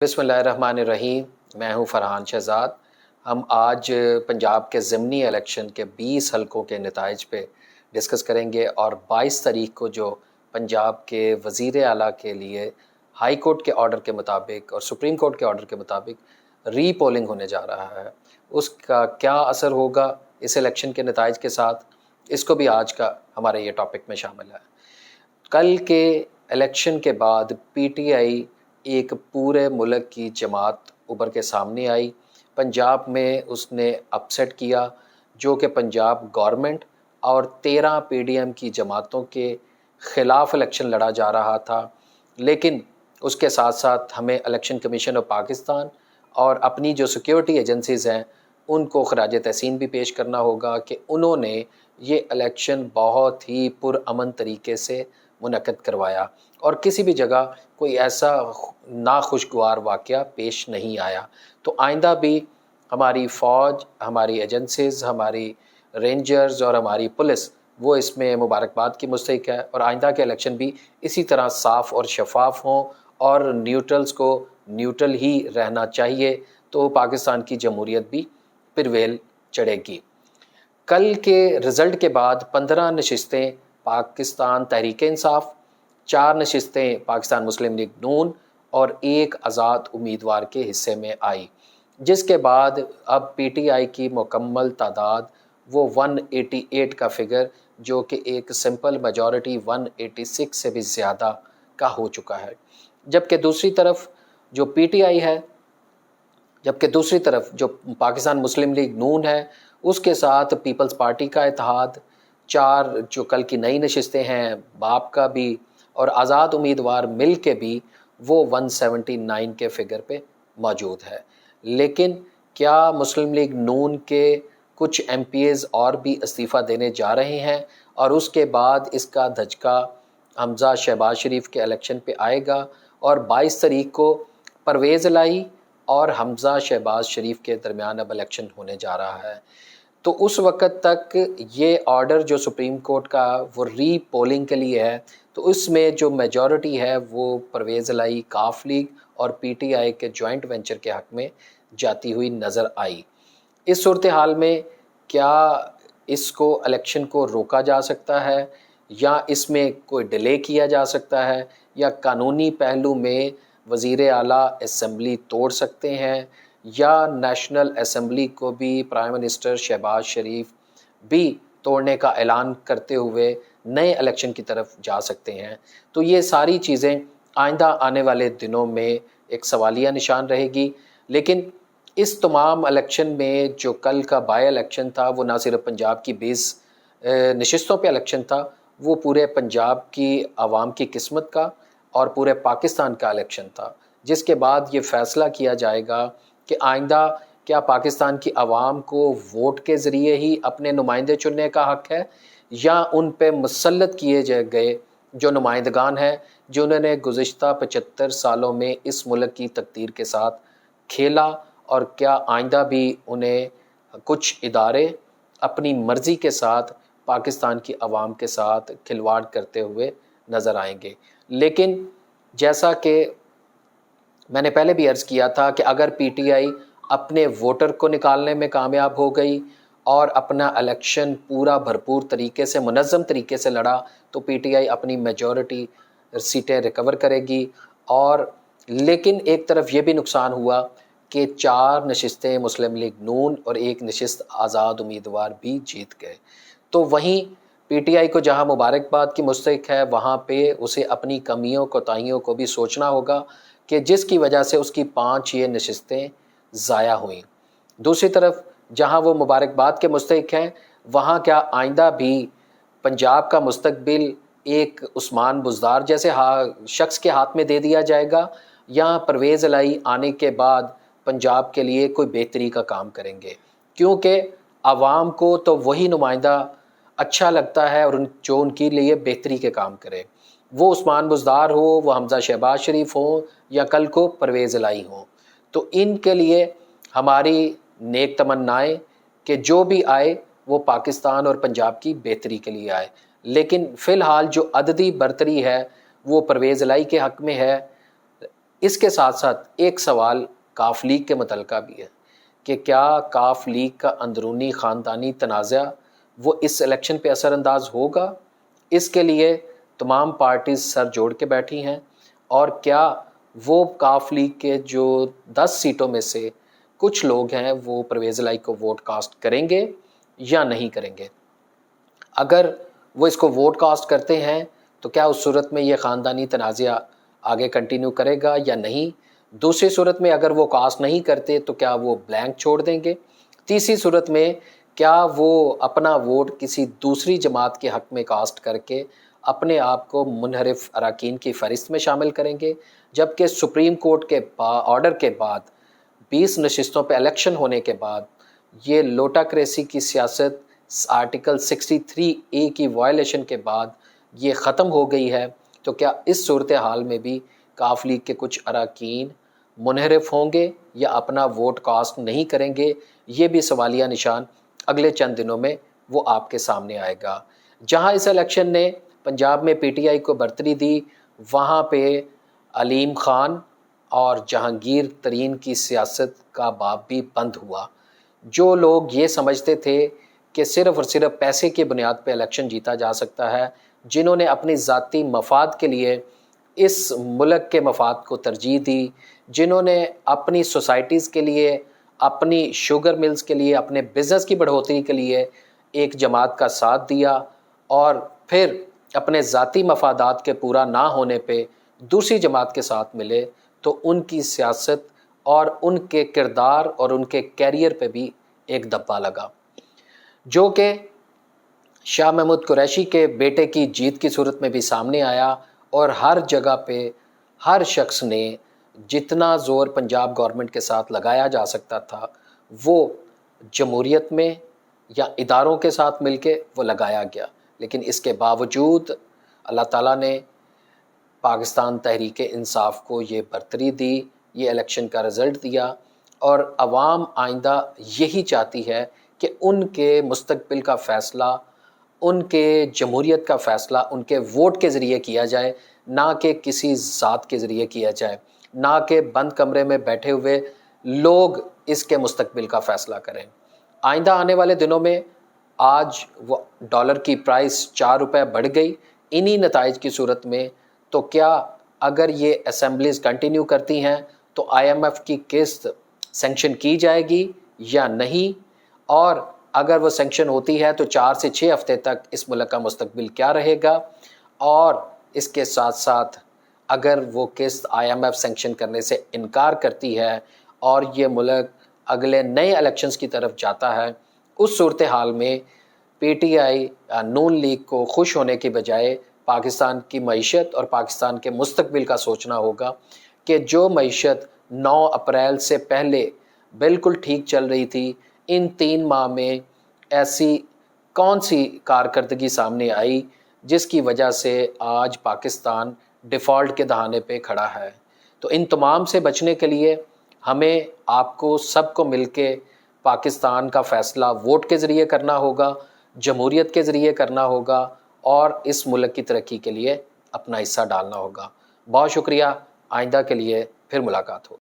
بسم اللہ الرحمن الرحیم۔ میں ہوں فرحان شہزاد۔ ہم آج پنجاب کے ضمنی الیکشن کے 20 حلقوں کے نتائج پہ ڈسکس کریں گے، اور 22 تاریخ کو جو پنجاب کے وزیر اعلیٰ کے لیے ہائی کورٹ کے آرڈر کے مطابق اور سپریم کورٹ کے آرڈر کے مطابق ری پولنگ ہونے جا رہا ہے، اس کا کیا اثر ہوگا اس الیکشن کے نتائج کے ساتھ، اس کو بھی آج کا ہمارے یہ ٹاپک میں شامل ہے۔ کل کے الیکشن کے بعد پی ٹی آئی ایک پورے ملک کی جماعت ابھر کے سامنے آئی۔ پنجاب میں اس نے اپسیٹ کیا، جو کہ پنجاب گورنمنٹ اور 13 پی ڈی ایم کی جماعتوں کے خلاف الیکشن لڑا جا رہا تھا۔ لیکن اس کے ساتھ ساتھ ہمیں الیکشن کمیشن آف پاکستان اور اپنی جو سیکیورٹی ایجنسیز ہیں ان کو خراج تحسین بھی پیش کرنا ہوگا کہ انہوں نے یہ الیکشن بہت ہی پرامن طریقے سے منعقد کروایا، اور کسی بھی جگہ کوئی ایسا ناخوشگوار واقعہ پیش نہیں آیا۔ تو آئندہ بھی ہماری فوج، ہماری ایجنسیز، ہماری رینجرز اور ہماری پولیس وہ اس میں مبارکباد کی مستحق ہے، اور آئندہ کے الیکشن بھی اسی طرح صاف اور شفاف ہوں، اور نیوٹرلز کو نیوٹرل ہی رہنا چاہیے، تو پاکستان کی جمہوریت بھی پرویل چڑھے گی۔ کل کے رزلٹ کے بعد 15 نشستیں پاکستان تحریک انصاف، 4 نشستیں پاکستان مسلم لیگ نون اور 1 آزاد امیدوار کے حصے میں آئی، جس کے بعد اب پی ٹی آئی کی مکمل تعداد وہ 188 کا فگر، جو کہ ایک سمپل میجورٹی 186 سے بھی زیادہ کا ہو چکا ہے۔ جبکہ دوسری طرف جو پی ٹی آئی ہے، دوسری طرف جو پاکستان مسلم لیگ نون ہے، اس کے ساتھ پیپلز پارٹی کا اتحاد، 4 جو کل کی نئی نشستیں ہیں باپ کا بھی، اور آزاد امیدوار مل کے بھی وہ 179 کے فگر پہ موجود ہے۔ لیکن کیا مسلم لیگ نون کے کچھ ایم پی ایز اور بھی استعفیٰ دینے جا رہے ہیں، اور اس کے بعد اس کا دھچکا حمزہ شہباز شریف کے الیکشن پہ آئے گا، اور 22 تاریخ کو پرویز الہی اور حمزہ شہباز شریف کے درمیان اب الیکشن ہونے جا رہا ہے۔ تو اس وقت تک یہ آرڈر جو سپریم کورٹ کا وہ ری پولنگ کے لیے ہے، تو اس میں جو میجورٹی ہے وہ پرویز الہی، کاف لیگ اور پی ٹی آئی کے جوائنٹ وینچر کے حق میں جاتی ہوئی نظر آئی۔ اس صورتحال میں کیا اس کو الیکشن کو روکا جا سکتا ہے، یا اس میں کوئی ڈیلے کیا جا سکتا ہے، یا قانونی پہلو میں وزیر اعلیٰ اسمبلی توڑ سکتے ہیں، یا نیشنل اسمبلی کو بھی پرائم منسٹر شہباز شریف بھی توڑنے کا اعلان کرتے ہوئے نئے الیکشن کی طرف جا سکتے ہیں۔ تو یہ ساری چیزیں آئندہ آنے والے دنوں میں ایک سوالیہ نشان رہے گی۔ لیکن اس تمام الیکشن میں جو کل کا بائی الیکشن تھا، وہ نہ صرف پنجاب کی 20 نشستوں پہ الیکشن تھا، وہ پورے پنجاب کی عوام کی قسمت کا اور پورے پاکستان کا الیکشن تھا، جس کے بعد یہ فیصلہ کیا جائے گا کہ آئندہ کیا پاکستان کی عوام کو ووٹ کے ذریعے ہی اپنے نمائندے چننے کا حق ہے، یا ان پہ مسلط کیے گئے جو نمائندگان ہیں جنہوں نے گزشتہ 75 سالوں میں اس ملک کی تقدیر کے ساتھ کھیلا، اور کیا آئندہ بھی انہیں کچھ ادارے اپنی مرضی کے ساتھ پاکستان کی عوام کے ساتھ کھلواڑ کرتے ہوئے نظر آئیں گے۔ لیکن جیسا کہ میں نے پہلے بھی عرض کیا تھا کہ اگر پی ٹی آئی اپنے ووٹر کو نکالنے میں کامیاب ہو گئی اور اپنا الیکشن پورا بھرپور طریقے سے منظم طریقے سے لڑا، تو پی ٹی آئی اپنی میجورٹی سیٹیں ریکور کرے گی۔ اور لیکن ایک طرف یہ بھی نقصان ہوا کہ 4 نشستیں مسلم لیگ نون اور 1 نشست آزاد امیدوار بھی جیت گئے۔ تو وہیں پی ٹی آئی کو جہاں مبارکباد کی مستحق ہے، وہاں پہ اسے اپنی کمیوں کوتاہیوں کو بھی سوچنا ہوگا کہ جس کی وجہ سے اس کی 5 یہ نشستیں ضائع ہوئیں۔ دوسری طرف جہاں وہ مبارکباد کے مستحق ہیں، وہاں کیا آئندہ بھی پنجاب کا مستقبل ایک عثمان بزدار جیسے شخص کے ہاتھ میں دے دیا جائے گا، یا پرویز الہی آنے کے بعد پنجاب کے لیے کوئی بہتری کا کام کریں گے؟ کیونکہ عوام کو تو وہی نمائندہ اچھا لگتا ہے اور جو ان کے لیے بہتری کے کام کرے، وہ عثمان بزدار ہو، وہ حمزہ شہباز شریف ہوں، یا کل کو پرویز الہی ہوں۔ تو ان کے لیے ہماری نیک تمنائیں کہ جو بھی آئے وہ پاکستان اور پنجاب کی بہتری کے لیے آئے۔ لیکن فی الحال جو عددی برتری ہے وہ پرویز الہی کے حق میں ہے، اس کے ساتھ ساتھ ایک سوال کاف لیگ کے متعلقہ بھی ہے کہ کیا کاف لیگ کا اندرونی خاندانی تنازع وہ اس الیکشن پہ اثر انداز ہوگا؟ اس کے لیے تمام پارٹیز سر جوڑ کے بیٹھی ہیں، اور کیا وہ کاف لیگ کے جو 10 سیٹوں میں سے کچھ لوگ ہیں وہ پرویز الہی کو ووٹ کاسٹ کریں گے یا نہیں کریں گے؟ اگر وہ اس کو ووٹ کاسٹ کرتے ہیں تو کیا اس صورت میں یہ خاندانی تنازع آگے کنٹینیو کرے گا یا نہیں؟ دوسری صورت میں اگر وہ کاسٹ نہیں کرتے تو کیا وہ بلینک چھوڑ دیں گے؟ تیسری صورت میں کیا وہ اپنا ووٹ کسی دوسری جماعت کے حق میں کاسٹ کر کے اپنے آپ کو منحرف اراکین کی فہرست میں شامل کریں گے؟ جبکہ سپریم کورٹ کے آرڈر کے بعد 20 نشستوں پہ الیکشن ہونے کے بعد یہ لوٹاکریسی کی سیاست آرٹیکل 63A کی وائلیشن کے بعد یہ ختم ہو گئی ہے، تو کیا اس صورتحال میں بھی کاف لیگ کے کچھ اراکین منحرف ہوں گے یا اپنا ووٹ کاسٹ نہیں کریں گے؟ یہ بھی سوالیہ نشان اگلے چند دنوں میں وہ آپ کے سامنے آئے گا۔ جہاں اس الیکشن نے پنجاب میں پی ٹی آئی کو برتری دی، وہاں پہ علیم خان اور جہانگیر ترین کی سیاست کا باب بھی بند ہوا۔ جو لوگ یہ سمجھتے تھے کہ صرف اور صرف پیسے کی بنیاد پہ الیکشن جیتا جا سکتا ہے، جنہوں نے اپنی ذاتی مفاد کے لیے اس ملک کے مفاد کو ترجیح دی، جنہوں نے اپنی سوسائٹیز کے لیے، اپنی شوگر ملز کے لیے، اپنے بزنس کی بڑھوتری کے لیے ایک جماعت کا ساتھ دیا، اور پھر اپنے ذاتی مفادات کے پورا نہ ہونے پہ دوسری جماعت کے ساتھ ملے، تو ان کی سیاست اور ان کے کردار اور ان کے کیریئر پہ بھی ایک دبا لگا، جو کہ شاہ محمود قریشی کے بیٹے کی جیت کی صورت میں بھی سامنے آیا۔ اور ہر جگہ پہ ہر شخص نے جتنا زور پنجاب گورنمنٹ کے ساتھ لگایا جا سکتا تھا وہ جمہوریت میں یا اداروں کے ساتھ مل کے وہ لگایا گیا، لیکن اس کے باوجود اللہ تعالیٰ نے پاکستان تحریک انصاف کو یہ برتری دی، یہ الیکشن کا رزلٹ دیا، اور عوام آئندہ یہی چاہتی ہے کہ ان کے مستقبل کا فیصلہ، ان کے جمہوریت کا فیصلہ ان کے ووٹ کے ذریعے کیا جائے، نہ کہ کسی ذات کے ذریعے کیا جائے، نہ کہ بند کمرے میں بیٹھے ہوئے لوگ اس کے مستقبل کا فیصلہ کریں۔ آئندہ آنے والے دنوں میں آج وہ ڈالر کی پرائس 4 روپے بڑھ گئی، انہی نتائج کی صورت میں تو کیا اگر یہ اسمبلیز کنٹینیو کرتی ہیں تو آئی ایم ایف کی قسط سینکشن کی جائے گی یا نہیں؟ اور اگر وہ سینکشن ہوتی ہے تو 4 سے 6 ہفتے تک اس ملک کا مستقبل کیا رہے گا؟ اور اس کے ساتھ ساتھ اگر وہ قسط آئی ایم ایف سینکشن کرنے سے انکار کرتی ہے اور یہ ملک اگلے نئے الیکشنز کی طرف جاتا ہے، اس صورتحال میں P T I known league کو خوش ہونے کے بجائے پاکستان کی معیشت اور پاکستان کے مستقبل کا سوچنا ہوگا کہ جو معیشت 9 اپریل سے پہلے بالکل ٹھیک چل رہی تھی، ان 3 ماہ میں ایسی کون سی کارکردگی سامنے آئی جس کی وجہ سے آج پاکستان ڈیفالٹ کے دہانے پہ کھڑا ہے؟ تو ان تمام سے بچنے کے لیے ہمیں آپ کو سب کو مل کے پاکستان کا فیصلہ ووٹ کے ذریعے کرنا ہوگا، جمہوریت کے ذریعے کرنا ہوگا، اور اس ملک کی ترقی کے لیے اپنا حصہ ڈالنا ہوگا۔ بہت شکریہ، آئندہ کے لیے پھر ملاقات ہو۔